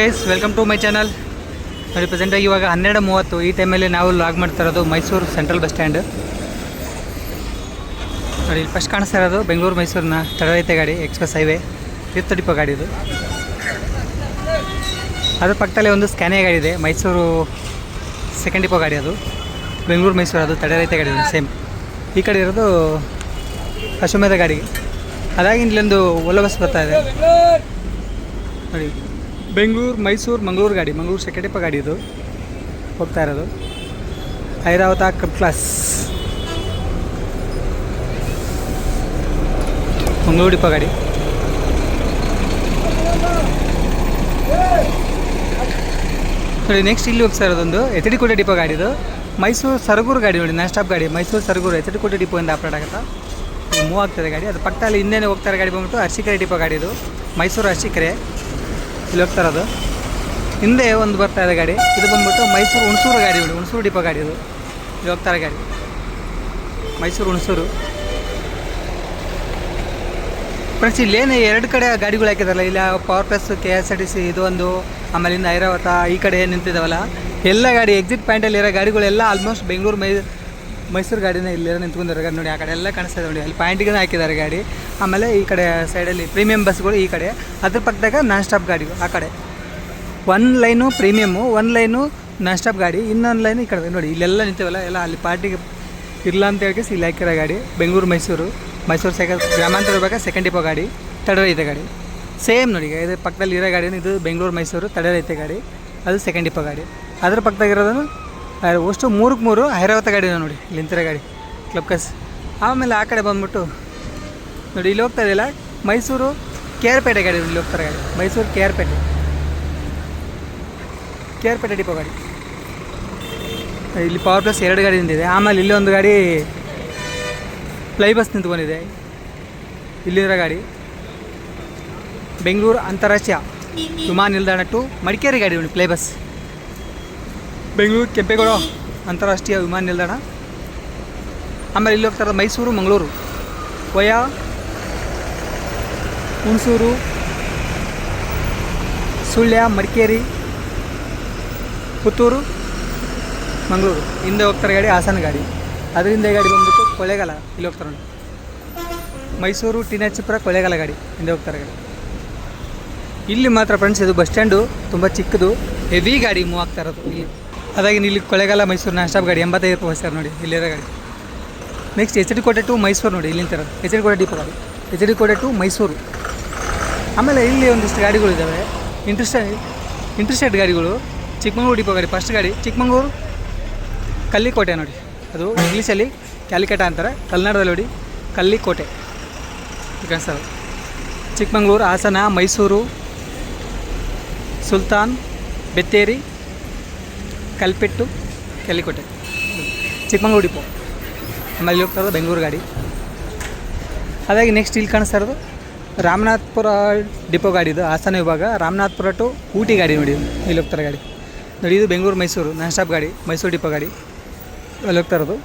Guys welcome to my channel. ನೋಡಿ ಪ್ರೆಸೆಂಟಾಗಿ ಇವಾಗ 12:30 ಈ ಟೈಮಲ್ಲಿ ನಾವು ಲಾಗ್ ಮಾಡ್ತಾ ಇರೋದು ಮೈಸೂರು ಸೆಂಟ್ರಲ್ ಬಸ್ ಸ್ಟ್ಯಾಂಡ್. ನೋಡಿ ಇಲ್ಲಿ ಫಸ್ಟ್ ಕಾಣಿಸ್ತಾ ಇರೋದು ಬೆಂಗಳೂರು ಮೈಸೂರಿನ ತಡರೈತೆ ಗಾಡಿ ಎಕ್ಸ್ಪ್ರೆಸ್ ಹೈವೇ ತೀರ್ಥ ಡಿಪೋ ಗಾಡಿ ಇದು. ಅದ್ರ ಪಕ್ಕದಲ್ಲೇ ಒಂದು ಸ್ಕ್ಯಾನಿಯಾ ಗಾಡಿ ಇದೆ, ಮೈಸೂರು ಸೆಕೆಂಡ್ ಡಿಪೋ ಗಾಡಿ ಅದು. ಬೆಂಗಳೂರು ಮೈಸೂರು ಅದು ತಡರೈತೆ ಗಾಡಿ ಸೇಮ್. ಈ ಕಡೆ ಇರೋದು ಅಶ್ವಮೇಧ ಗಾಡಿ. ಅದಾಗಿ ಇಲ್ಲೊಂದು ಓಲೋ ಬಸ್ ಬರ್ತಾ ಇದೆ ನೋಡಿ. ಬೆಂಗಳೂರು ಮೈಸೂರು ಮಂಗಳೂರು ಗಾಡಿ, ಮಂಗಳೂರು ಸೆಕೆಂಡ್ ಡಿಪೋ ಗಾಡಿ ಇದು ಹೋಗ್ತಾ ಇರೋದು. Airavat club class Mangaluru depot ಗಾಡಿ. ನೋಡಿ ನೆಕ್ಸ್ಟ್ ಇಲ್ಲಿ ಹೋಗ್ತಾ ಇರೋದೊಂದು ಎಚ್ ಡಿ ಕೋಟೆ ಡಿಪೋ ಗಾಡಿ ಇದು. ಮೈಸೂರು ಸರಗೂರು ಗಾಡಿ ನೋಡಿ, ನಾನ್ ಸ್ಟಾಪ್ ಗಾಡಿ. ಮೈಸೂರು ಸರಗೂರು ಎಚ್ ಡಿ ಕೋಟೆ ಡಿಪೋಯಿಂದ ಆಪ್ರೇಟ್ ಆಗುತ್ತಾ ಮೂವ್ ಆಗ್ತದೆ ಗಾಡಿ. ಅದು ಪಕ್ಕದಲ್ಲಿ ಹಿಂದೆ ಹೋಗ್ತಾ ಇರೋ ಗಾಡಿ ಬಂದ್ಬಿಟ್ಟು ಅರಸೀಕೆರೆ ಡಿಪೋ ಗಾಡಿ ಇದು. ಮೈಸೂರು ಅರಸೀಕೆರೆ ಇಲ್ಲಿ ಹೋಗ್ತಾ ಇರೋದು. ಹಿಂದೆ ಒಂದು ಬರ್ತಾ ಇದೆ ಗಾಡಿ, ಇದು ಬಂದ್ಬಿಟ್ಟು ಮೈಸೂರು ಹುಣಸೂರು ಗಾಡಿ ನೋಡಿ, ಹುಣಸೂರು ಡಿಪೋ ಗಾಡಿ ಇದು. ಇಲ್ಲಿ ಹೋಗ್ತಾ ಇರೋ ಗಾಡಿ ಮೈಸೂರು ಹುಣಸೂರು. ಫ್ರೆಂಡ್ಸ್ ಇಲ್ಲೇನು ಎರಡು ಕಡೆ ಗಾಡಿಗಳು ಹಾಕಿದಾರಲ್ಲ, ಇಲ್ಲಿ ಪವರ್ ಪ್ಲಸ್ KSRTC ಇದು ಒಂದು, ಆಮೇಲೆ ಇಂದ ಐರಾವತ ಈ ಕಡೆ ನಿಂತಿದ್ದಾವಲ್ಲ ಎಲ್ಲ ಗಾಡಿ ಎಕ್ಸಿಟ್ ಪಾಯಿಂಟಲ್ಲಿ ಇರೋ ಗಾಡಿಗಳೆಲ್ಲ ಆಲ್ಮೋಸ್ಟ್ ಬೆಂಗಳೂರು ಮೈಸೂರು ಗಾಡಿನೇ ಇಲ್ಲಿರೋ ನಿಂತ್ಕೊಂಡಿರೋ ಗಾಡಿ ನೋಡಿ. ಆ ಕಡೆ ಎಲ್ಲ ಕಾಣಿಸ್ತಾ ಇದೆ ನೋಡಿ, ಅಲ್ಲಿ ಪಾಯಿಂಟಿಗೆ ಹಾಕಿದ್ದಾರೆ ಗಾಡಿ. ಆಮೇಲೆ ಈ ಕಡೆ ಸೈಡಲ್ಲಿ ಪ್ರೀಮಿಯಂ ಬಸ್ಗಳು ಈ ಕಡೆ, ಅದ್ರ ಪಕ್ಕದಾಗ ನಾನ್ ಸ್ಟಾಪ್ ಗಾಡಿ ಆ ಕಡೆ. ಒಂದು ಲೈನು ಪ್ರೀಮಿಯಮ್ಮು, ಒಂದು ಲೈನು ನಾನ್ ಸ್ಟಾಪ್ ಗಾಡಿ, ಇನ್ನೊಂದು ಲೈನು ಈ ಕಡೆ ನೋಡಿ. ಇಲ್ಲೆಲ್ಲ ನಿಂತೀವಲ್ಲ ಎಲ್ಲ ಅಲ್ಲಿ ಪಾರ್ಟಿಗೆ ಇರಲ್ಲ ಅಂತ ಹೇಳಿ ಇಲ್ಲಿ ಹಾಕಿರೋ ಗಾಡಿ. ಬೆಂಗಳೂರು ಮೈಸೂರು ಗ್ರಾಮಾಂತರ ವಿಭಾಗ ಸೆಕೆಂಡ್ ಡಿಪೋ ಗಾಡಿ, ತಡರೈತೆ ಗಾಡಿ ಸೇಮ್ ನೋಡಿ. ಇದು ಪಕ್ಕದಲ್ಲಿ ಇರೋ ಗಾಡಿ ಇದು ಬೆಂಗಳೂರು ಮೈಸೂರು ತಡರೈತೆ ಗಾಡಿ, ಅದು ಸೆಕೆಂಡ್ ಡಿಪೋ ಗಾಡಿ. ಅದ್ರ ಪಕ್ಕದಾಗಿರೋದು ಅಷ್ಟು 3 ಐರಾವತ ಗಾಡಿನ ನೋಡಿ, ಇಲ್ಲಿ ನಿಂತಿರೋ ಗಾಡಿ ಕ್ಲಬ್ ಕಸ್. ಆಮೇಲೆ ಆ ಕಡೆ ಬಂದ್ಬಿಟ್ಟು ನೋಡಿ ಇಲ್ಲಿ ಹೋಗ್ತಾ ಇದೆಯಲ್ಲ ಮೈಸೂರು KRಪೇಟೆ ಗಾಡಿ, ಇಲ್ಲಿ ಹೋಗ್ತಾರೆ ಗಾಡಿ ಮೈಸೂರು KRಪೇಟೆ ಡಿಪೋ ಗಾಡಿ. ಇಲ್ಲಿ ಪವರ್ ಪ್ಲಸ್ 2 ಗಾಡಿ ನಿಂತಿದೆ. ಆಮೇಲೆ ಇಲ್ಲಿ ಒಂದು ಗಾಡಿ ಫ್ಲೈ ಬಸ್ ನಿಂತ್ಕೊಂಡಿದೆ. ಇಲ್ಲಿರೋ ಗಾಡಿ ಬೆಂಗಳೂರು ಅಂತಾರಾಷ್ಟ್ರೀಯ ವಿಮಾನ ನಿಲ್ದಾಣ ಟು ಮಡಿಕೇರಿ ಗಾಡಿ ನೋಡಿ, ಫ್ಲೈ ಬಸ್. ಬೆಂಗಳೂರು ಕೆಂಪೇಗೌಡ ಅಂತಾರಾಷ್ಟ್ರೀಯ ವಿಮಾನ ನಿಲ್ದಾಣ. ಆಮೇಲೆ ಇಲ್ಲಿ ಹೋಗ್ತಾ ಇರೋದು ಮೈಸೂರು ಮಂಗಳೂರು ವಯಾ ಹುಣಸೂರು ಸುಳ್ಯ ಮಡಿಕೇರಿ ಪುತ್ತೂರು ಮಂಗಳೂರು. ಹಿಂದೆ ಹೋಗ್ತಾರೆ ಗಾಡಿ ಹಾಸನ ಗಾಡಿ. ಅದರಿಂದ ಗಾಡಿ ಬಂದ್ಬಿಟ್ಟು ಕೊಳ್ಳೇಗಾಲ ಇಲ್ಲಿ ಹೋಗ್ತಾರೆ ನೋಡಿ, ಮೈಸೂರು ಟಿನಚಿಪುರ ಕೊಳ್ಳೇಗಾಲ ಗಾಡಿ ಹಿಂದೆ ಹೋಗ್ತಾರೆ ಗಾಡಿ. ಇಲ್ಲಿ ಮಾತ್ರ ಫ್ರೆಂಡ್ಸ್ ಇದು ಬಸ್ ಸ್ಟ್ಯಾಂಡು ತುಂಬ ಚಿಕ್ಕದು, ಹೆವಿ ಗಾಡಿ ಮೂವ್ ಆಗ್ತಾ ಇರೋದು ಇಲ್ಲಿ. ಅದಾಗಿ ಇಲ್ಲಿ ಕೊಳ್ಳೇಗಾಲ ಮೈಸೂರು ನಾನ್ ಸ್ಟಾಪ್ ಗಾಡಿ 85 ರೂಪಾಯಿ ಸರ್ ನೋಡಿ, ಇಲ್ಲಿರೋ ಗಾಡಿ. ನೆಕ್ಸ್ಟ್ ಎಚ್ ಡಿ ಕೋಟೆ ಟು ಮೈಸೂರು ನೋಡಿ, ಇಲ್ಲಿ ನಿಂತಿರೋದು ಎಚ್ ಡಿ ಕೋಟೆ ಡಿಪೋ ಗಾಡಿ, ಎಚ್ ಡಿ ಕೋಟೆ ಟು ಮೈಸೂರು. ಆಮೇಲೆ ಇಲ್ಲಿ ಒಂದಿಷ್ಟು ಗಾಡಿಗಳಿದ್ದಾವೆ ಇಂಟ್ರೆಸ್ಟೆಡ್ ಗಾಡಿಗಳು. ಚಿಕ್ಕಮಂಗ್ಳೂರು ಡಿಪೋ ಗಾಡಿ ಫಸ್ಟ್ ಗಾಡಿ, ಚಿಕ್ಕಮಂಗ್ಳೂರು ಕಲ್ಲಿಕೋಟೆ ನೋಡಿ, ಅದು ಇಂಗ್ಲೀಷಲ್ಲಿ ಕ್ಯಾಲಿಕಟ ಅಂತಾರೆ, ಕನ್ನಡದಲ್ಲಿ ನೋಡಿ ಕಲ್ಲಿಕೋಟೆ ಸರ್. ಚಿಕ್ಕಮಂಗ್ಳೂರು ಹಾಸನ ಮೈಸೂರು ಸುಲ್ತಾನ್ ಬೆತ್ತೇರಿ ಕಲ್ಪೆಟ್ಟು ಕೆಲ್ಲಿಕೋಟೆ ಚಿಕ್ಕಮಂಗ್ಳೂರು ಡಿಪೋ. ಆಮೇಲೆ ಇಲ್ಲಿ ಹೋಗ್ತಾ ಇರೋದು ಬೆಂಗಳೂರು ಗಾಡಿ. ಹಾಗಾಗಿ ನೆಕ್ಸ್ಟ್ ಇಲ್ಲಿ ಕಾಣಿಸ್ತಾ ಇರೋದು ರಾಮನಾಥ್ಪುರ ಡಿಪೋ ಗಾಡಿ ಇದು, ಹಾಸನ ವಿಭಾಗ ರಾಮನಾಥ್ಪುರ ಟು ಊಟಿ ಗಾಡಿ ನೋಡಿ, ಇಲ್ಲಿ ಹೋಗ್ತಾರೆ ಗಾಡಿ ನೋಡಿ. ಇದು ಬೆಂಗಳೂರು ಮೈಸೂರು ನಾನ್ ಸ್ಟಾಪ್ ಗಾಡಿ, ಮೈಸೂರು ಡಿಪೋ ಗಾಡಿ ಅಲ್ಲಿ ಹೋಗ್ತಾ ಇರೋದು.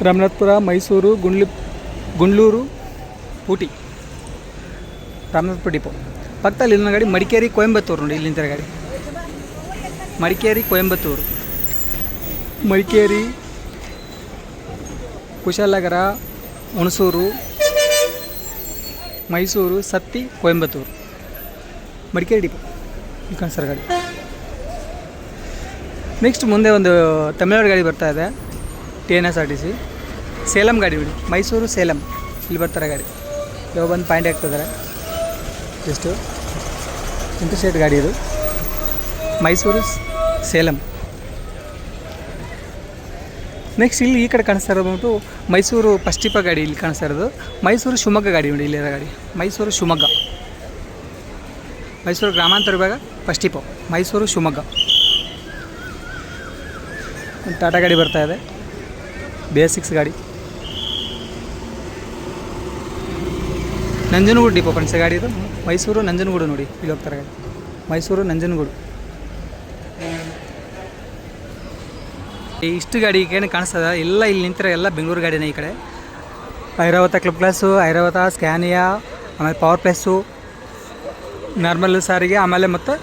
ರಾಮನಾಥ್ಪುರ ಮೈಸೂರು ಗುಂಡ್ಲೂರು ಊಟಿ ರಾಮನಾಥ್ಪುರ ಡಿಪೋ. ಪಕ್ಕದಲ್ಲಿ ಇಲ್ಲಿನ ಗಾಡಿ ಮಡಿಕೇರಿ ಕೊಯಂಬತ್ತೂರು ನೋಡಿ, ಇಲ್ಲಿ ನಿಂತಿರೋ ಗಾಡಿ ಮಡಿಕೇರಿ ಕೊಯಂಬತ್ತೂರು, ಮಡಿಕೇರಿ ಕುಶಾಲನಗರ ಹುಣಸೂರು ಮೈಸೂರು ಸತ್ತಿ ಕೊಯಂಬತ್ತೂರು ಮಡಿಕೇರಿ ಡಿಪೋ ಇಲ್ಲಿ ಕಾಣಿಸ್ತಾರೆ ಗಾಡಿ. ನೆಕ್ಸ್ಟ್ ಮುಂದೆ ಒಂದು ತಮಿಳ್ನಾಡು ಗಾಡಿ ಬರ್ತಾ ಇದೆ, TNSRTC ಸೇಲಂ ಗಾಡಿ ನೋಡಿ, ಮೈಸೂರು ಸೇಲಂ ಇಲ್ಲಿ ಬರ್ತಾರೆ ಗಾಡಿ. ಇವಾಗ ಬಂದು ಪಾಯಿಂಟ್ ಆಗ್ತಿದ್ದಾರೆ ಎಷ್ಟು ಇಂಟರ್ಸ್ಟೇಟ್ ಗಾಡಿ ಇದು, ಮೈಸೂರು ಸೇಲಂ. ನೆಕ್ಸ್ಟ್ ಇಲ್ಲಿ ಈ ಕಡೆ ಕಾಣಿಸ್ತಾ ಇರೋದು ಬಂದ್ಬಿಟ್ಟು ಮೈಸೂರು ಫಸ್ಟ್ ಡಿಪೋ ಗಾಡಿ ಇಲ್ಲಿ ಕಾಣಿಸ್ತಾ ಇರೋದು. ಮೈಸೂರು ಶಿವಮೊಗ್ಗ ಗಾಡಿ ನೋಡಿ, ಇಲ್ಲಿರೋ ಗಾಡಿ ಮೈಸೂರು ಶಿವಮೊಗ್ಗ, ಮೈಸೂರು ಗ್ರಾಮಾಂತರ ವಿಭಾಗ ಫಸ್ಟ್ ಡಿಪೋ ಮೈಸೂರು ಶಿವಮೊಗ್ಗ. ಟಾಟಾ ಗಾಡಿ ಬರ್ತಾ ಇದೆ, BS6 ಗಾಡಿ. ನಂಜನಗೂಡು ಡಿಪೋ ಫ್ರೆಂಡ್ಸ್ ಗಾಡಿ ಇದು, ಮೈಸೂರು ನಂಜನಗೂಡು ನೋಡಿ, ಇಲ್ಲಿ ಹೋಗ್ತಾರೆ ಗಾಡಿ ಮೈಸೂರು ನಂಜನಗೂಡು. ಇಷ್ಟು ಗಾಡಿ ಏನು ಕಾಣಿಸ್ತದೆ ಎಲ್ಲ ಇಲ್ಲಿ ನಿಂತಿರೋ ಎಲ್ಲ ಬೆಂಗಳೂರು ಗಾಡಿನೇ. ಈ ಕಡೆ Airavat club class, Airavat Scania, ಆಮೇಲೆ ಪವರ್ ಪ್ಲಸ್ಸು, ನಾರ್ಮಲ್ ಸಾರಿಗೆ, ಆಮೇಲೆ ಮತ್ತು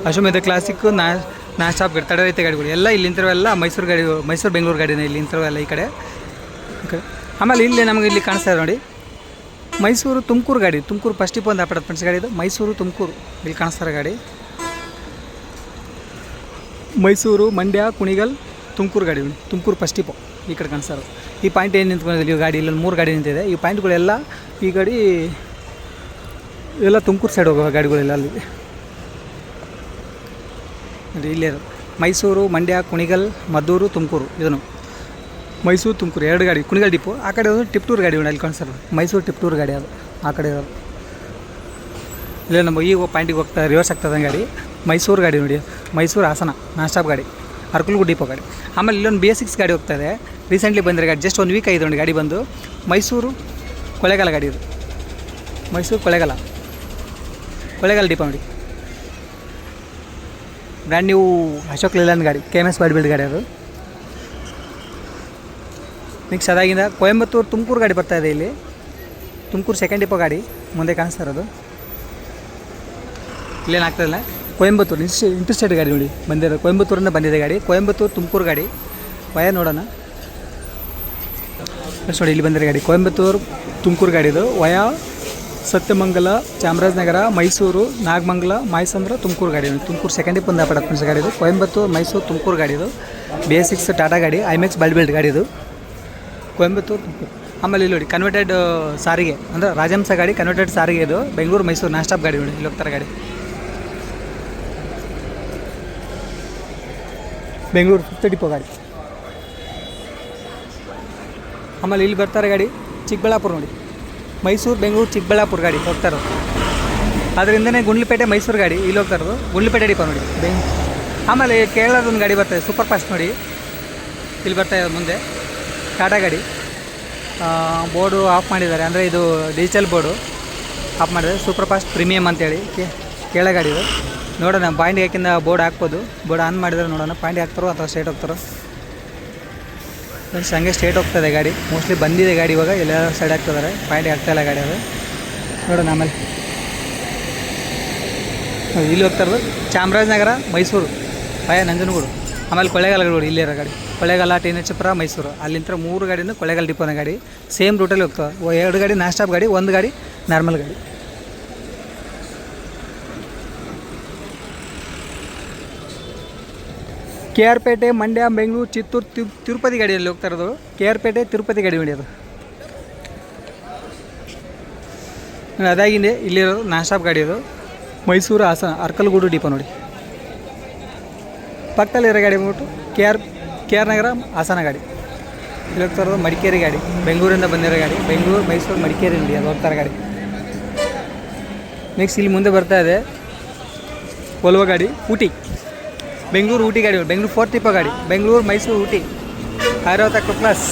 ಅಶ್ವಮೇಧ ಕ್ಲಾಸಿಕ್ಕು, ನಾನ್ ಸ್ಟಾಪ್ ಗಾಡಿ, ತಡರಹಿತ ಗಾಡಿಗಳು ಎಲ್ಲ ಇಲ್ಲಿ ನಿಂತಿರೋವೆಲ್ಲ ಮೈಸೂರು ಗಾಡಿ, ಮೈಸೂರು ಬೆಂಗಳೂರು ಗಾಡಿನ ಇಲ್ಲಿ ನಿಂತಿರೋವೆಲ್ಲ ಈ ಕಡೆ. ಆಮೇಲೆ ಇಲ್ಲಿ ನಮಗೆ ಇಲ್ಲಿ ಕಾಣಿಸ್ತಾ ಇದೆ ನೋಡಿ, ಮೈಸೂರು ತುಮಕೂರು ಗಾಡಿ, ತುಮಕೂರು ಫಸ್ಟ್ ಟಿಪ್ ಒಂದು ಆಪಡ ಫ್ರೆಂಡ್ಸ್ ಗಾಡಿ ಇದು, ಮೈಸೂರು ತುಮಕೂರು ಇಲ್ಲಿ ಕಾಣಿಸ್ತಾರೆ ಗಾಡಿ. ಮೈಸೂರು, ಮಂಡ್ಯ, ಕುಣಿಗಲ್, ತುಮಕೂರು ಗಾಡಿ, ತುಮಕೂರು ಫಸ್ಟ್ ಟಿಪ್ಪು ಈ ಕಡೆ ಕಾಣಿಸ್ತಾರೆ. ಈ ಪಾಯಿಂಟ್ ಏನು ನಿಂತ್ಕೊಂಡಿಲ್ಲ ಈ ಗಾಡಿ, ಇಲ್ಲೊಂದು 3 ಗಾಡಿ ನಿಂತಿದೆ. ಈ ಪಾಯಿಂಟ್ಗಳೆಲ್ಲ ಈ ಗಾಡಿ ಎಲ್ಲ ತುಮಕೂರು ಸೈಡ್ ಹೋಗೋ ಗಾಡಿಗಳೆಲ್ಲ ಅಲ್ಲಿ ಇಲ್ಲೇ ಮೈಸೂರು, ಮಂಡ್ಯ, ಕುಣಿಗಲ್, ಮದ್ದೂರು, ತುಮಕೂರು. ಇದನ್ನು ಮೈಸೂರು ತುಮಕೂರು 2 ಗಾಡಿ. ಕುಣಿಗಲ್ ಡಿಪೋ ಆ ಕಡೆ ಒಂದು ಟಿಪ್ಟೂರು ಗಾಡಿ ಅಲ್ಲಿ ಕಾಣಿಸ್ತಾರೆ, ಮೈಸೂರು ಟಿಪ್ಟೂರು ಗಾಡಿ ಅದು ಆ ಕಡೆ ಇರೋದು. ಇಲ್ಲೇ ನಮ್ಮ ಈಗ ಪಾಯಿಂಟಿಗೆ ಹೋಗ್ತಾ ರಿವರ್ಸ್ ಆಗ್ತದೆ ಗಾಡಿ. ಮೈಸೂರು ಗಾಡಿ ನೋಡಿ, ಮೈಸೂರು ಹಾಸನ ನಾನ್ ಸ್ಟಾಪ್ ಗಾಡಿ, ಅರ್ಕಲ್ಗೂಡು ಡಿಪೋ ಗಾಡಿ. ಆಮೇಲೆ ಇಲ್ಲೊಂದು BS6 ಗಾಡಿ ಹೋಗ್ತಾಯಿದೆ, ರೀಸೆಂಟ್ಲಿ ಬಂದಿರೋ ಗಾಡಿ, ಜಸ್ಟ್ 1 ವೀಕ್ ಆಗಿದೆ ನೋಡಿ ಗಾಡಿ ಬಂದು. ಮೈಸೂರು ಕೊಳ್ಳೇಗಾಲ ಗಾಡಿ ಇದು, ಮೈಸೂರು ಕೊಳ್ಳೇಗಾಲ ಡಿಪೋ ನೋಡಿ. ಬ್ರ್ಯಾಂಡ್ ನ್ಯೂ ಅಶೋಕ್ ಲೇಲ್ಯಾಂಡ್ ಗಾಡಿ, KMS ಬಾಡಿ ಬಿಲ್ಡ್ ಗಾಡಿ ಅದು. ನೆಕ್ಸ್ಟ್ ಅದಾಗಿಂದ ಕೊಯಂಬತ್ತೂರು ತುಮಕೂರು ಗಾಡಿ ಬರ್ತಾಯಿದೆ ಇಲ್ಲಿ, ತುಮಕೂರು ಸೆಕೆಂಡ್ ಡಿಪೋ ಗಾಡಿ ಮುಂದೆ ಕಾಣಿಸ್ತಾ ಇರೋದು. ಇಲ್ಲೇನು ಆಗ್ತಾಯಿಲ್ಲ, ಕೊಯಂಬತ್ತೂರು ಇಂಟರ್ಸ್ಟೇಟ್ ಗಾಡಿ ನೋಡಿ ಬಂದಿದೆ, ಕೊಯಂಬತ್ತೂರಿಂದ ಬಂದಿದೆ ಗಾಡಿ, ಕೊಯಂಬತ್ತೂರು ತುಮಕೂರು ಗಾಡಿ. ವಯ ನೋಡೋಣ ನೋಡಿ, ಇಲ್ಲಿ ಬಂದಿರೋ ಗಾಡಿ ಕೊಯಂಬತ್ತೂರು ತುಮಕೂರು ಗಾಡಿದು. ವಯ ಸತ್ಯಮಂಗಲ, ಚಾಮರಾಜನಗರ, ಮೈಸೂರು, ನಾಗಮಂಗಲ, ಮಾಯಸಂದ್ರ, ತುಮಕೂರು ಗಾಡಿ. ತುಮಕೂರು ಸೆಕೆಂಡ್ ಡಿಪ್ ಒಂದು ಅಪಾರ್ಟ್ಮೆಂಟ್ಸ್ ಗಾಡಿದು, ಕೊಯಂಬತ್ತೂರು, ಮೈಸೂರು, ತುಮಕೂರು ಗಾಡಿದು. BS6 ಟಾಟಾ ಗಾಡಿ, IMAX ಬಾಡಿ ಬಿಲ್ಡ್ ಗಾಡಿದು, ಕೊಯಂಬತ್ತೂರು ತುಮಕೂರು. ಆಮೇಲೆ ಇಲ್ಲಿ ನೋಡಿ ಕನ್ವರ್ಟೆಡ್ ಸಾರಿಗೆ ಅಂದರೆ ರಾಜಹಂಸ ಗಾಡಿ, ಕನ್ವರ್ಟೆಡ್ ಸಾರಿಗೆ ಇದು, ಬೆಂಗಳೂರು ಮೈಸೂರು ನಾನ್ ಸ್ಟಾಪ್ ಗಾಡಿ ನೋಡಿ ಇಲ್ಲಿ ಹೋಗ್ತಾರೆ ಗಾಡಿ. ಬೆಂಗಳೂರು 5th ಡಿಪೋ ಗಾಡಿ. ಆಮೇಲೆ ಇಲ್ಲಿ ಬರ್ತಾರೆ ಗಾಡಿ ಚಿಕ್ಕಬಳ್ಳಾಪುರ ನೋಡಿ, ಮೈಸೂರು ಬೆಂಗಳೂರು ಚಿಕ್ಕಬಳ್ಳಾಪುರ ಗಾಡಿ ಹೋಗ್ತಾ ಇರೋದು. ಅದರಿಂದನೇ ಗುಂಡ್ಲುಪೇಟೆ ಮೈಸೂರು ಗಾಡಿ ಇಲ್ಲಿ ಹೋಗ್ತಾ ಇರೋದು, ಗುಂಡ್ಲುಪೇಟೆ ಡಿಪೋ ನೋಡಿ ಆಮೇಲೆ ಕೇರಳದೊಂದು ಗಾಡಿ ಬರ್ತದೆ ಸೂಪರ್ ಫಾಸ್ಟ್ ನೋಡಿ, ಇಲ್ಲಿ ಬರ್ತಾ ಇರೋದು ಮುಂದೆ ಟಾಟಾ ಗಾಡಿ. ಬೋರ್ಡು ಆಫ್ ಮಾಡಿದ್ದಾರೆ, ಅಂದರೆ ಇದು ಡಿಜಿಟಲ್ ಬೋರ್ಡು ಆಫ್ ಮಾಡಿದ್ದಾರೆ, ಸೂಪರ್ ಫಾಸ್ಟ್ ಪ್ರೀಮಿಯಮ್ ಅಂತೇಳಿ ಕೇರಳ ಗಾಡಿ ಇದು. ನೋಡೋಣ ಪಾಯಿಂಟ್ ಯಾಕಿಂದ ಬೋರ್ಡ್ ಹಾಕ್ಬೋದು, ಬೋರ್ಡ್ ಆನ್ ಮಾಡಿದ್ರೆ ನೋಡೋಣ ಪಾಯಿಂಟ್ ಹಾಕ್ತಾರೋ ಅಥವಾ ಸ್ಟ್ರೇಟ್ ಹೋಗ್ತಾರೋ. ಫ್ರೆಂಡ್ಸ್ ಹಂಗೆ ಸ್ಟ್ರೇಟ್ ಹೋಗ್ತದೆ ಗಾಡಿ, ಮೋಸ್ಟ್ಲಿ ಬಂದಿದೆ ಗಾಡಿ ಇವಾಗ, ಎಲ್ಲ ಸೈಡ್ ಆಗ್ತಿದ್ದಾರೆ, ಪಾಯಿಂಟ್ ಆಗ್ತಾಯಿಲ್ಲ ಗಾಡಿ ಅದು. ನೋಡೋಣ ಆಮೇಲೆ ಇಲ್ಲಿ ಹೋಗ್ತಾ ಇರೋದು ಚಾಮರಾಜನಗರ, ಮೈಸೂರು, ನಂಜನಗೂಡು, ಆಮೇಲೆ ಕೊಳ್ಳೇಗಾಲಗಳು ಇಲ್ಲಿರೋ ಗಾಡಿ, ಕೊಳ್ಳೇಗಾಲ, ಟಿನಚಪುರ, ಮೈಸೂರು. ಅಲ್ಲಿಂದ 3 ಗಾಡಿನೂ ಕೊಳ್ಳೇಗಾಲ ಡಿಪೋನ ಗಾಡಿ, ಸೇಮ್ ರೂಟಲ್ಲಿ ಹೋಗ್ತವೆ. 2 ಗಾಡಿ ನಾನ್ ಸ್ಟಾಪ್ ಗಾಡಿ, 1 ಗಾಡಿ ನಾರ್ಮಲ್ ಗಾಡಿ. KR ಪೇಟೆ, ಮಂಡ್ಯ, ಬೆಂಗಳೂರು, ಚಿತ್ತೂರು, ತಿರುಪತಿ ಗಾಡಿಯಲ್ಲಿ ಹೋಗ್ತಾ ಇರೋದು. KR ಪೇಟೆ, ತಿರುಪತಿ ಗಾಡಿ ಹೊಡಿಯೋದು. ಅದಾಗಿದೆ ಇಲ್ಲಿರೋದು ನಾನ್ ಸ್ಟಾಪ್ ಗಾಡಿ ಅದು, ಮೈಸೂರು ಹಾಸನ ಅರ್ಕಲ್ಗೂಡು ಡಿಪೋ ನೋಡಿ. ಪಕ್ಕದಲ್ಲಿರೋ ಗಾಡಿ ಬಂದ್ಬಿಟ್ಟು KR ನಗರ ಹಾಸನ ಗಾಡಿ. ಇಲ್ಲಿ ಹೋಗ್ತಾ ಇರೋದು ಮಡಿಕೇರಿ ಗಾಡಿ, ಬೆಂಗಳೂರಿಂದ ಬಂದಿರೋ ಗಾಡಿ, ಬೆಂಗಳೂರು ಮೈಸೂರು ಮಡಿಕೇರಿ ನೋಡಿ ಅದು ಹೋಗ್ತಾರೆ ಗಾಡಿ. ನೆಕ್ಸ್ಟ್ ಇಲ್ಲಿ ಮುಂದೆ ಬರ್ತಾ ಇದೆ ವೋಲ್ವೋ ಗಾಡಿ, ಊಟಿ, ಬೆಂಗಳೂರು ಊಟಿ ಗಾಡಿ, ಬೆಂಗಳೂರು 4th ಡಿಪೋ ಗಾಡಿ, ಬೆಂಗಳೂರು ಮೈಸೂರು ಊಟಿ ಐರಾವತ ಪ್ಲಸ್.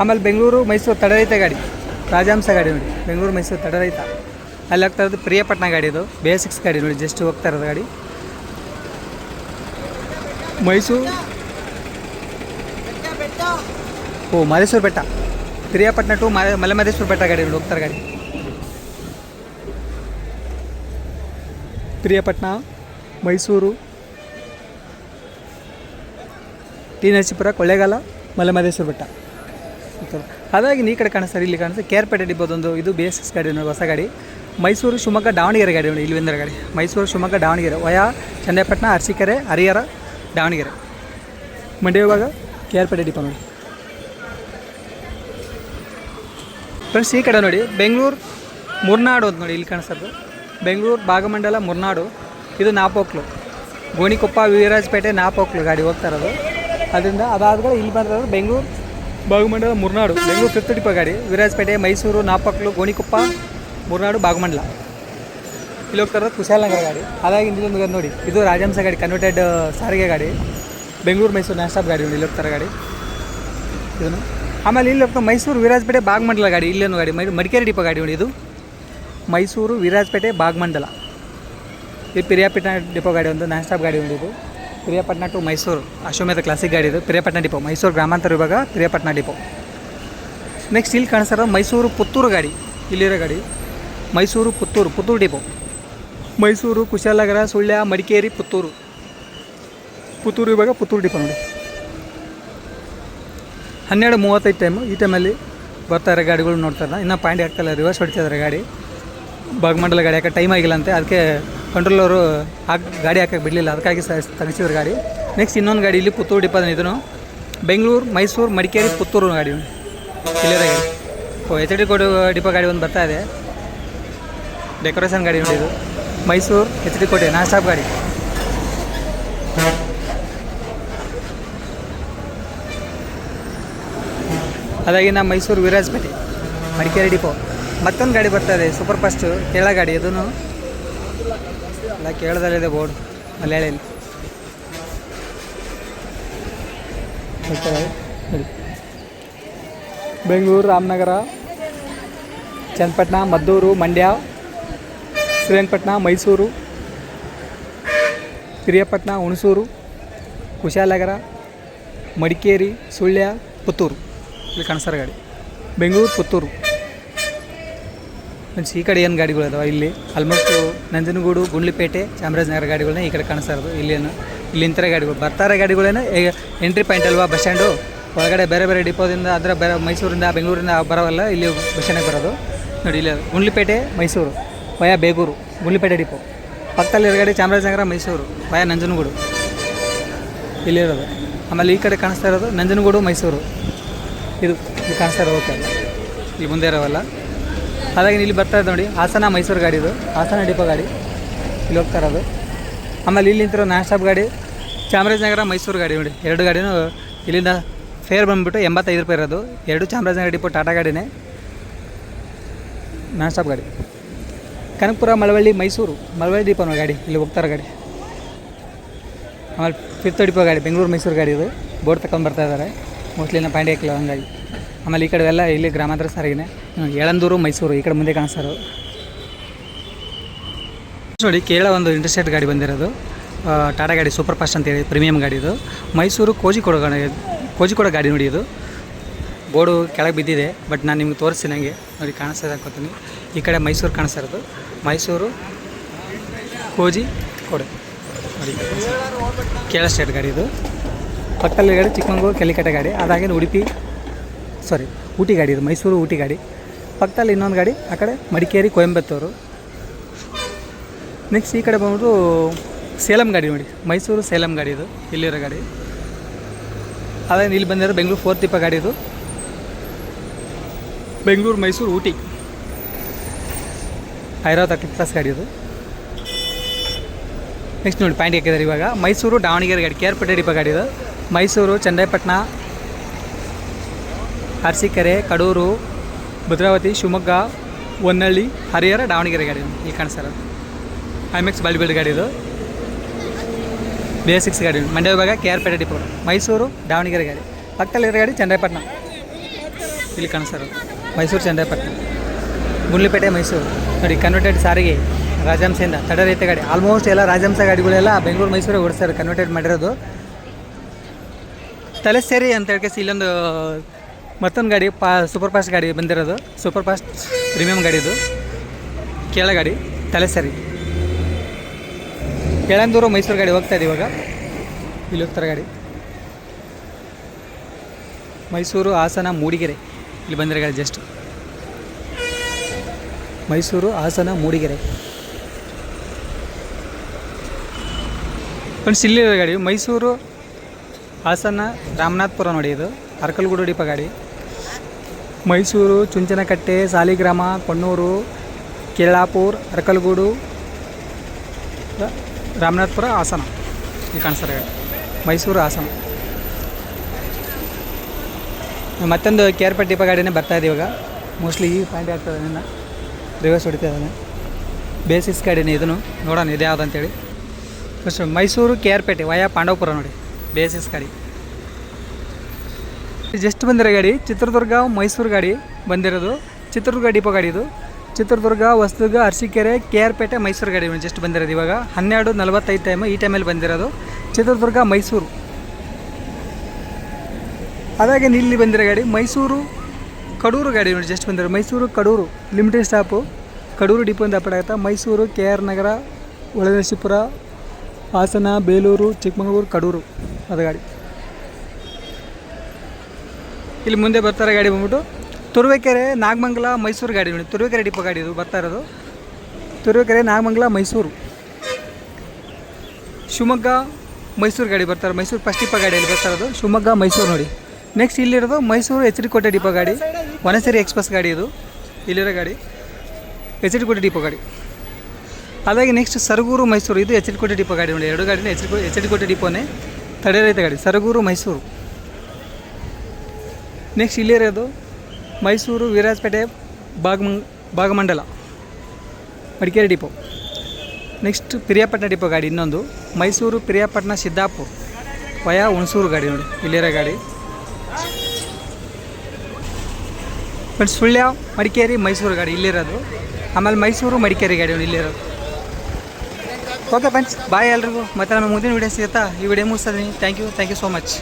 ಆಮೇಲೆ ಬೆಂಗಳೂರು ಮೈಸೂರು ತಡರಹಿತ ಗಾಡಿ, ರಾಜಹಂಸ ಗಾಡಿ ನೋಡಿ, ಬೆಂಗಳೂರು ಮೈಸೂರು ತಡರಹಿತ. ಅಲ್ಲಿ ಹೋಗ್ತಾ ಇರೋದು ಪ್ರಿಯಪಟ್ಟಣ ಗಾಡಿ, ಇದು BS6 ಗಾಡಿ ನೋಡಿ, ಜಸ್ಟ್ ಹೋಗ್ತಾ ಇರೋದು ಗಾಡಿ. ಮೈಸೂರು ಮಲೇಶ್ವರ ಬೆಟ್ಟ, ಪ್ರಿಯಪಟ್ಟಣ ಟು ಮಲೆಮಹದೇಶ್ವರ ಬೆಟ್ಟ ಗಾಡಿ ನೋಡಿ ಹೋಗ್ತಾರೆ ಗಾಡಿ. ಪ್ರಿಯಪಟ್ಟಣ, ಮೈಸೂರು, ಟಿನರಸೀಪುರ, ಕೊಳ್ಳೇಗಾಲ, ಮಲೆಮಹದೇಶ್ವರ ಬೆಟ್ಟ. ಅದಾಗಿ ಈ ಕಡೆ ಕಾಣಿಸ್ತಾರೆ, ಇಲ್ಲಿ ಕಾಣಿಸ್ತಾರೆ KR ಪೇಟೆ ಡಿಬೋದೊಂದು, ಇದು BS6 ಗಾಡಿ ನೋಡಿ, ಹೊಸ ಗಾಡಿ. ಮೈಸೂರು ಶಿವಮೊಗ್ಗ ದಾವಣಗೆರೆ ಗಾಡಿ ನೋಡಿ, ಇಲ್ಲಿ ಬಂದಿರೋ ಗಾಡಿ, ಮೈಸೂರು ಶಿವಮೊಗ್ಗ ದಾವಣಗೆರೆ, ವಯಾ ಚನ್ನಪಟ್ಟಣ, ಅರಸೀಕೆರೆ, ಹರಿಹರ, ದಾವಣಗೆರೆ. ಮಂಡ್ಯ ವಿಭಾಗ KR ಪೇಟೆ ಡಿಪೋ ನೋಡಿ. ಫ್ರೆಂಡ್ಸ್ ಈ ಕಡೆ ನೋಡಿ ಬೆಂಗಳೂರು ಮುರ್ನಾಡು ಅಂತ ನೋಡಿ, ಇಲ್ಲಿ ಕಾಣಿಸ್ತದೆ ಬೆಂಗಳೂರು ಭಾಗಮಂಡಲ ಮುರ್ನಾಡು, ಇದು ನಾಪೋಕ್ಲು, ಗೋಣಿಕೊಪ್ಪ, ವೀರಾಜಪೇಟೆ, ನಾಪೋಕ್ಲು ಗಾಡಿ ಹೋಗ್ತಾ ಇರೋದು. ಅದರಿಂದ ಅದಾದ್ಮೇಲೆ ಇಲ್ಲಿ ಬಂದಿರೋದು ಬೆಂಗಳೂರು ಭಾಗಮಂಡಲ ಮುರ್ನಾಡು, ಬೆಂಗಳೂರು 5th ಡಿಪೋ ಗಾಡಿ, ವೀರಾಜಪೇಟೆ, ಮೈಸೂರು, ನಾಪೋಕ್ಲು, ಗೋಣಿಕೊಪ್ಪ, ಮುರ್ನಾಡು, ಭಾಗಮಂಡಲ. ಇಲ್ಲಿ ಹೋಗ್ತಾ ಇರೋದು ಕುಶಾಲನಗರ ಗಾಡಿ. ಅದಾಗಿ ಇಲ್ಲಿ ನೋಡಿ ಇದು ರಾಜಹಂಸ ಗಾಡಿ, ಕನ್ವರ್ಟೆಡ್ ಸಾರಿಗೆ ಗಾಡಿ, ಬೆಂಗಳೂರು ಮೈಸೂರು ನಾನ್ ಸ್ಟಾಪ್ ಗಾಡಿ ನೋಡಿ, ಇಲ್ಲಿ ಹೋಗ್ತಾರೆ ಗಾಡಿ ಇದನ್ನು. ಆಮೇಲೆ ಇಲ್ಲಿ ಹೋಗ್ತಾ ಮೈಸೂರು ವಿರಾಜಪೇಟೆ ಭಾಗಮಂಡಲ ಗಾಡಿ, ಇಲ್ಲೇನು ಗಾಡಿ ಮಡಿಕೇರಿ ಡಿಪೋ ಗಾಡಿ ನೋಡಿ, ಇದು ಮೈಸೂರು ವಿರಾಜಪೇಟೆ ಭಾಗಮಂಡಲ. ಈ ಪಿರಿಯಾಪಟ್ಟಣ ಡಿಪೋ ಗಾಡಿ ಒಂದು ನಾನ್ ಸ್ಟಾಪ್ ಗಾಡಿ ಹೊಂದಿದ್ದು, Piriyapatna to Mysuru Ashwamedha classic ಗಾಡಿ ಇದು, ಪಿರಿಯಾಪಟ್ಟಣ ಡಿಪೋ, ಮೈಸೂರು ಗ್ರಾಮಾಂತರ ವಿಭಾಗ ಪಿರಿಯಾಪಟ್ಟಣ ಡಿಪೋ. ನೆಕ್ಸ್ಟ್ ಇಲ್ಲಿ ಕಾಣಿಸ್ತಾರ ಮೈಸೂರು ಪುತ್ತೂರು ಗಾಡಿ, ಇಲ್ಲಿರೋ ಗಾಡಿ ಮೈಸೂರು ಪುತ್ತೂರು ಡಿಪೋ. ಮೈಸೂರು, ಕುಶಾಲನಗರ, ಸುಳ್ಯ, ಮಡಿಕೇರಿ, ಪುತ್ತೂರು ಇವಾಗ ಪುತ್ತೂರು ಡಿಪೋ ನೋಡಿ. 12:35 ಟೈಮು. ಈ ಟೈಮಲ್ಲಿ ಬರ್ತಾ ಇರೋ ಗಾಡಿಗಳು ನೋಡ್ತಾ ಇದ್ದಾರೆ. ಇನ್ನೂ ಪಾಯಿಂಟ್ ಆಗ್ತಾಯಿಲ್ಲ, ರಿವರ್ಸ್ ಹೊಡಿತಿದ್ದಾರೆ ಗಾಡಿ. ಭಾಗಮಂಡಲ ಗಾಡಿ ಯಾಕೆ ಟೈಮ್ ಆಗಿಲ್ಲ ಅಂತೆ, ಅದಕ್ಕೆ ಕಂಟ್ರೋಲರು ಗಾಡಿ ಹಾಕಕ್ಕೆ ಬಿಡಲಿಲ್ಲ, ಅದಕ್ಕಾಗಿ ತೆಗಿಸಿದ್ರು ಗಾಡಿ. ನೆಕ್ಸ್ಟ್ ಇನ್ನೊಂದು ಗಾಡಿ ಇಲ್ಲಿ ಪುತ್ತೂರು ಡಿಪೋ ಇದನ್ನು ಬೆಂಗಳೂರು, ಮೈಸೂರು, ಮಡಿಕೇರಿ, ಪುತ್ತೂರು ಗಾಡಿ ಇಲ್ಲಿರೋ ಗಾಡಿ. ಎಚ್ ಡಿ ಕೋಟೆ ಡಿಪೋ ಗಾಡಿ ಒಂದು ಬರ್ತಾ ಇದೆ, ಡೆಕೋರೇಷನ್ ಗಾಡಿ ನೋಡಿ. ಇದು ಮೈಸೂರು ಎಚ್ ಡಿ ಕೋಟೆ ನಾನ್ ಸ್ಟಾಪ್ ಗಾಡಿ. ಅದಾಗಿನ ಮೈಸೂರು ವಿರಾಜಪೇಟೆ, ಮಡಿಕೇರಿ ಡಿಪೋ. ಮತ್ತೊಂದು ಗಾಡಿ ಬರ್ತಾ ಇದೆ ಸೂಪರ್ ಫಾಸ್ಟು, ಕೇರಳ ಗಾಡಿ. ಅದೂ ಎಲ್ಲ ಕೇರಳದಲ್ಲಿದೆ ಬೋರ್ಡ್, ಮಲಯಾಳಿಯಲ್ಲಿ. ಬೆಂಗಳೂರು, ರಾಮನಗರ, ಚನ್ನಪಟ್ಟಣ, ಮದ್ದೂರು, ಮಂಡ್ಯ, ಶ್ರೀರಂಗಪಟ್ಟಣ, ಮೈಸೂರು, ಪಿರಿಯಾಪಟ್ಟಣ, ಹುಣಸೂರು, ಕುಶಾಲನಗರ, ಮಡಿಕೇರಿ, ಸುಳ್ಯ, ಪುತ್ತೂರು. ಇಲ್ಲಿ ಕಾಣಿಸ್ತಾರೆ ಗಾಡಿ ಬೆಂಗಳೂರು, ಪುತ್ತೂರು. ಮೀನ್ಸ್ ಈ ಕಡೆ ಏನು ಗಾಡಿಗಳು ಅದಾವೆ ಇಲ್ಲಿ ಆಲ್ಮೋಸ್ಟು ನಂಜನಗೂಡು, ಗುಂಡ್ಲುಪೇಟೆ, ಚಾಮರಾಜನಗರ ಗಾಡಿಗಳನ್ನ ಈ ಕಡೆ ಕಾಣಿಸ್ತಾ ಇರೋದು. ಇಲ್ಲಿ ಇಂಥರ ಗಾಡಿಗಳು ಬರ್ತಾರೆ. ಗಾಡಿಗಳೇನು ಎಂಟ್ರಿ ಪಾಯಿಂಟ್ ಅಲ್ವಾ ಬಸ್ ಸ್ಟ್ಯಾಂಡು. ಒಳಗಡೆ ಬೇರೆ ಡಿಪೋದಿಂದ ಅಂದರೆ ಬೇರೆ ಮೈಸೂರಿಂದ, ಬೆಂಗಳೂರಿಂದ ಬರೋವಲ್ಲ ಇಲ್ಲಿ ಬಸ್ ಸ್ಟ್ಯಾಂಡಿಗೆ ಬರೋದು ನೋಡಿ. ಇಲ್ಲಿ ಗುಂಡ್ಲುಪೇಟೆ, ಮೈಸೂರು ವಯ ಬೇಗೂರು, ಗುಂಡ್ಲುಪೇಟೆ ಡಿಪೋ. ಪಕ್ಕದಲ್ಲಿ ಗಾಡಿ ಚಾಮರಾಜನಗರ, ಮೈಸೂರು ವಯ ನಂಜನಗೂಡು ಇಲ್ಲಿರೋದು. ಆಮೇಲೆ ಈ ಕಡೆ ಕಾಣಿಸ್ತಾ ಇರೋದು ನಂಜನಗೂಡು, ಮೈಸೂರು. ಇದು ಕಾಣಿಸ್ತಾ ಇರೋದು ಓಕೆ ಈ ಮುಂದೆ ಇರೋವಲ್ಲ. ಹಾಗಾಗಿ ಇಲ್ಲಿ ಬರ್ತಾ ಇದೆ ನೋಡಿ ಹಾಸನ, ಮೈಸೂರು ಗಾಡಿ. ಇದು ಹಾಸನ ಡಿಪೋ ಗಾಡಿ ಇಲ್ಲಿ ಹೋಗ್ತಾ ಇರೋದು. ಆಮೇಲೆ ಇಲ್ಲಿ ನಿಂತಿರೋ ನಾನ್ ಸ್ಟಾಪ್ ಗಾಡಿ ಚಾಮರಾಜನಗರ, ಮೈಸೂರು ಗಾಡಿ ನೋಡಿ. ಎರಡು ಗಾಡಿನೂ ಇಲ್ಲಿಂದ ಫೇರ್ ಬಂದುಬಿಟ್ಟು 85 ರೂಪಾಯಿ ಇರೋದು. ಎರಡು ಚಾಮರಾಜನಗರ ಡಿಪೋ ಟಾಟಾ ಗಾಡಿನೇ, ನಾನ್ ಸ್ಟಾಪ್ ಗಾಡಿ. ಕನಕಪುರ, ಮಳವಳ್ಳಿ, ಮೈಸೂರು, ಮಳವಳ್ಳಿ ಡಿಪೋ ನೋಡಿ ಗಾಡಿ ಇಲ್ಲಿ ಹೋಗ್ತಾರೆ ಗಾಡಿ. ಆಮೇಲೆ 5th ಡಿಪೋ ಗಾಡಿ ಬೆಂಗಳೂರು, ಮೈಸೂರು ಗಾಡಿ. ಇದು ಬೋರ್ಡ್ ತಗೊಂಡು ಬರ್ತಾ ಇದ್ದಾರೆ, ಮೋಸ್ಟ್ಲಿ ನಾವು ಪಾಯಿಂಟ್ ಹಾಕಿಲ್ಲ ಹಂಗಾಗಿ. ಆಮೇಲೆ ಈ ಕಡೆ ಎಲ್ಲ ಇಲ್ಲಿ ಗ್ರಾಮಾಂತರ ಸಾರಿಗೆನೆ ಯಳಂದೂರು, ಮೈಸೂರು ಈ ಕಡೆ ಮುಂದೆ ಕಾಣಿಸ್ತಾರೋ ನೋಡಿ. ಕೇರಳ ಒಂದು ಇಂಟರ್ಸ್ಟೇಟ್ ಗಾಡಿ ಬಂದಿರೋದು, ಟಾಟಾ ಗಾಡಿ ಸೂಪರ್ ಫಾಸ್ಟ್ ಅಂತೇಳಿ ಪ್ರೀಮಿಯಂ ಗಾಡಿ. ಇದು ಮೈಸೂರು ಕೋಜಿಕೋಡ ಗಾಡಿ ನೋಡಿ. ಇದು ಬೋರ್ಡು ಕೆಳಗೆ ಬಿದ್ದಿದೆ, ಬಟ್ ನಾನು ನಿಮ್ಗೆ ತೋರಿಸ್ತೀನಿ ನನಗೆ ನೋಡಿ ಕಾಣಿಸ್ತದೆ ಅನ್ಕೋತೀನಿ. ಈ ಕಡೆ ಮೈಸೂರು ಕಾಣಿಸ್ತಾ ಇರೋದು, ಮೈಸೂರು ಕೋಜಿಕೋಡ ನೋಡಿ, ಕೇರಳ ಸ್ಟೇಟ್ ಗಾಡಿ. ಇದು ಪಕ್ಕದಲ್ಲಿ ಗಾಡಿ ಚಿಕ್ಕಮಂಗ್ಳೂರು, ಕೆಲಿಕಟ್ಟೆ ಗಾಡಿ. ಅದಾಗಿ ಊಟಿ ಗಾಡಿ. ಇದು ಮೈಸೂರು ಊಟಿ ಗಾಡಿ. ಪಕ್ಕದಲ್ಲಿ ಇನ್ನೊಂದು ಗಾಡಿ ಆ ಕಡೆ ಮಡಿಕೇರಿ, ಕೊಯಂಬತ್ತೂರು. ನೆಕ್ಸ್ಟ್ ಈ ಕಡೆ ಬಂದ್ಬಿಟ್ಟು ಸೇಲಂ ಗಾಡಿ ನೋಡಿ, ಮೈಸೂರು ಸೇಲಂ ಗಾಡಿ. ಇದು ಇಲ್ಲಿರೋ ಗಾಡಿ. ಅದಾಗಿ ಇಲ್ಲಿ ಬಂದಿರೋ ಬೆಂಗಳೂರು 4th ಡಿಪೋ ಗಾಡಿ. ಇದು ಬೆಂಗಳೂರು, ಮೈಸೂರು, ಊಟಿ ಐರಾವತ ಕ್ಲಾಸ್ ಗಾಡಿ. ಇದು ನೆಕ್ಸ್ಟ್ ನೋಡಿ ಪಾಯಿಂಟ್ ಹಾಕಿದ್ದಾರೆ ಇವಾಗ. ಮೈಸೂರು, ದಾವಣಗೆರೆ ಗಾಡಿ, ಕೇರ್ಪೇಟೆ ಡಿಪೋ ಗಾಡಿ. ಇದು ಮೈಸೂರು, ಚನ್ನರಾಯಪಟ್ಟಣ, ಅರಸೀಕೆರೆ, ಕಡೂರು, ಭದ್ರಾವತಿ, ಶಿವಮೊಗ್ಗ, ಹೊನ್ನಳ್ಳಿ, ಹರಿಹರ, ದಾವಣಗೆರೆ ಗಾಡಿ ಇಲ್ಲಿ ಕಾಣಿಸ್ತಾರೆ. ಐಮೆಕ್ಸ್ ಬಾಲಿಬಿಲ್ಡ್ ಗಾಡಿ. ಇದು BS6 ಗಾಡಿ. ಮಂಡ್ಯ ವಿಭಾಗ, KRಪೇಟೆ ಡಿಪೋ. ಮೈಸೂರು, ದಾವಣಗೆರೆ ಗಾಡಿ. ಪಕ್ಕದಲ್ಲಿರೋ ಗಾಡಿ ಚನ್ನರಾಯಪಟ್ಟಣ ಇಲ್ಲಿ ಕಾಣಿಸ್ತಾರೆ. ಮೈಸೂರು, ಚನ್ನರಾಯಪಟ್ಟಣ, ಗುಂಡ್ಲುಪೇಟೆ, ಮೈಸೂರು ನೋಡಿ. ಕನ್ವರ್ಟೆಡ್ ಸಾರಿಗೆ ರಾಜಹಂಸದಿಂದ ತಡರಹಿತ ಗಾಡಿ. ಆಲ್ಮೋಸ್ಟ್ ಎಲ್ಲ ರಾಜಹಂಸ ಗಾಡಿಗಳೆಲ್ಲ ಬೆಂಗಳೂರು, ಮೈಸೂರಿಗೆ ಓಡಿಸ್ತಾರೆ, ಕನ್ವರ್ಟೆಡ್ ಮಾಡಿರೋದು. ತಲೆಸೇರಿ ಅಂತ ಹೇಳ್ಕೇಸಿ ಇಲ್ಲೊಂದು ಮತ್ತೊಂದು ಗಾಡಿ ಸೂಪರ್ ಫಾಸ್ಟ್ ಗಾಡಿ ಬಂದಿರೋದು, ಸೂಪರ್ ಫಾಸ್ಟ್ ಪ್ರೀಮಿಯಂ ಗಾಡಿ. ಇದು ಕೇರಳ ಗಾಡಿ, ತಲೆಸೇರಿ. ಯಳಂದೂರು, ಮೈಸೂರು ಗಾಡಿ ಹೋಗ್ತಾ ಇದೆ ಇವಾಗ. ಇಲ್ಲಿ ಹೋಗ್ತಾರೆ ಗಾಡಿ. ಮೈಸೂರು, ಹಾಸನ, ಮೂಡಿಗೆರೆ ಇಲ್ಲಿ ಬಂದಿರೋ ಗಾಡಿ ಜಸ್ಟ್. ಮೈಸೂರು, ಹಾಸನ, ಮೂಡಿಗೆರೆ ಫ್ರೆಂಡ್ಸ್ ಇಲ್ಲಿರೋ ಗಾಡಿ. ಮೈಸೂರು, ಹಾಸನ, ರಾಮನಾಥಪುರ ನೋಡಿ. ಇದು ಅರಕಲಗೂಡು ಡಿಪೋ ಗಾಡಿ. ಮೈಸೂರು, ಚುಂಚನಕಟ್ಟೆ, ಸಾಲಿಗ್ರಾಮ, ಕೊಣ್ಣೂರು, ಕೇರಳಾಪುರ್, ಅರಕಲಗೂಡು, ರಾಮನಾಥಪುರ, ಹಾಸನ ಇಲ್ಲಿ ಕಾಣಿಸ್ತಾರೆ ಗಾಡಿ. ಮೈಸೂರು, ಹಾಸನ. ಮತ್ತೊಂದು KRಪೇಟೆ ಡಿಪೋ ಗಾಡಿನೇ ಬರ್ತಾಯಿದೆ ಇವಾಗ. ಮೋಸ್ಟ್ಲಿ ಈ ಪಾಯಿಂಟ್ ಆಗ್ತದೆ, ನನ್ನ ರಿವರ್ಸ್ ಹೊಡಿತಾ ಇದ್ದಾನೆ. BS6 ಗಾಡಿನೇ. ಇದನ್ನು ನೋಡೋಣ ಇದು ಯಾವುದು ಅಂತೇಳಿ. ಫಸ್ಟ್ ಮೈಸೂರು, KRಪೇಟೆ ವಯ ಪಾಂಡವಪುರ ನೋಡಿ, BS6 ಗಾಡಿ. ಜಸ್ಟ್ ಬಂದಿರೋ ಗಾಡಿ ಚಿತ್ರದುರ್ಗ, ಮೈಸೂರು ಗಾಡಿ ಬಂದಿರೋದು. ಚಿತ್ರದುರ್ಗ ಡಿಪೋ ಗಾಡಿ. ಇದು ಚಿತ್ರದುರ್ಗ, ಹೊಸದುರ್ಗ, ಅರಸೀಕೆರೆ, KRಪೇಟೆ, ಮೈಸೂರು ಗಾಡಿ ಜಸ್ಟ್ ಬಂದಿರೋದು ಇವಾಗ. 12:45 ಟೈಮ್. ಈ ಟೈಮಲ್ಲಿ ಬಂದಿರೋದು ಚಿತ್ರದುರ್ಗ, ಮೈಸೂರು. ಅದಾಗೆ ಇಲ್ಲಿ ಬಂದಿರೋ ಗಾಡಿ ಮೈಸೂರು ಕಡೂರು ಗಾಡಿ ನೋಡಿ ಜಸ್ಟ್ ಬಂದಿರೋ ಮೈಸೂರು ಕಡೂರು ಲಿಮಿಟೆಡ್ ಸ್ಟಾಪು ಕಡೂರು ಡಿಪೋಯಿಂದ ಅಪಡಾಗುತ್ತಾ ಮೈಸೂರು ಕೆ ಆರ್ ನಗರ ಒಳನರಸೀಪುರ ಹಾಸನ ಬೇಲೂರು ಚಿಕ್ಕಮಗಳೂರು ಕಡೂರು ಅದು ಗಾಡಿ. ಇಲ್ಲಿ ಮುಂದೆ ಬರ್ತಾರೆ ಗಾಡಿ ಬಂದ್ಬಿಟ್ಟು ತುರುವೇಕೆರೆ ನಾಗಮಂಗಲ ಮೈಸೂರು ಗಾಡಿ ನೋಡಿ ತುರುವೇಕೆರೆ ಡಿಪೋ ಗಾಡಿ ಇದು ಬರ್ತಾ ಇರೋದು ತುರುವೇಕೆರೆ ನಾಗಮಂಗಲ ಮೈಸೂರು. ಶಿವಮೊಗ್ಗ ಮೈಸೂರು ಗಾಡಿ ಬರ್ತಾರೆ ಮೈಸೂರು ಫಸ್ಟ್ ಡಿಪೋ ಗಾಡಿಯಲ್ಲಿ ಬರ್ತಾ ಇರೋದು ಶಿವಮೊಗ್ಗ ಮೈಸೂರು ನೋಡಿ. ನೆಕ್ಸ್ಟ್ ಇಲ್ಲಿರೋದು Mysuru H D Kote depot ಗಾಡಿ ವನಸೇರಿ ಎಕ್ಸ್ಪ್ರೆಸ್ ಗಾಡಿ ಇದು ಇಲ್ಲಿರೋ ಗಾಡಿ ಎಚ್ ಡಿ ಕೋಟೆ ಡಿಪೋ ಗಾಡಿ. ಅದಾಗಿ ನೆಕ್ಸ್ಟ್ ಸರಗೂರು ಮೈಸೂರು ಇದು ಎಚ್ ಡಿ ಕೋಟೆ ಡಿಪೋ ಗಾಡಿ ನೋಡಿ ಎರಡು ಗಾಡಿನ ಎಚ್ ಡಿ ಕೋಟೆ ಡಿಪೋನೇ ತಡೆ ರೈತ ಗಾಡಿ ಸರಗೂರು ಮೈಸೂರು. ನೆಕ್ಸ್ಟ್ ಇಲ್ಲಿರೋದು Mysuru Virajpet Bhagamandala Madikeri depot. Next Periyapatna depot ಗಾಡಿ ಇನ್ನೊಂದು ಮೈಸೂರು ಪಿರಿಯಾಪಟ್ಟಣ ಸಿದ್ದಾಪುರ ವಯಾ ಹುಣಸೂರು ಗಾಡಿ ನೋಡಿ ಇಲ್ಲಿರೋ ಗಾಡಿ. ಫ್ರೆಂಡ್ಸ್ ಸುಳ್ಯ ಮಡಿಕೇರಿ ಮೈಸೂರು ಗಾಡಿ ಇಲ್ಲಿರೋದು ಆಮೇಲೆ ಮೈಸೂರು ಮಡಿಕೇರಿ ಗಾಡಿ ಇಲ್ಲಿರೋದು. ಓಕೆ ಫ್ರೆಂಡ್ಸ್ ಬಾಯ್ ಎಲ್ರಿಗೂ ಮತ್ತೆ ನಮ್ಮ ಮುಂದಿನ ವೀಡಿಯೋ ಸಿಗುತ್ತಾ ಈ ವಿಡಿಯೋ ಮುಗಿಸ್ತೀನಿ. Thank you so much.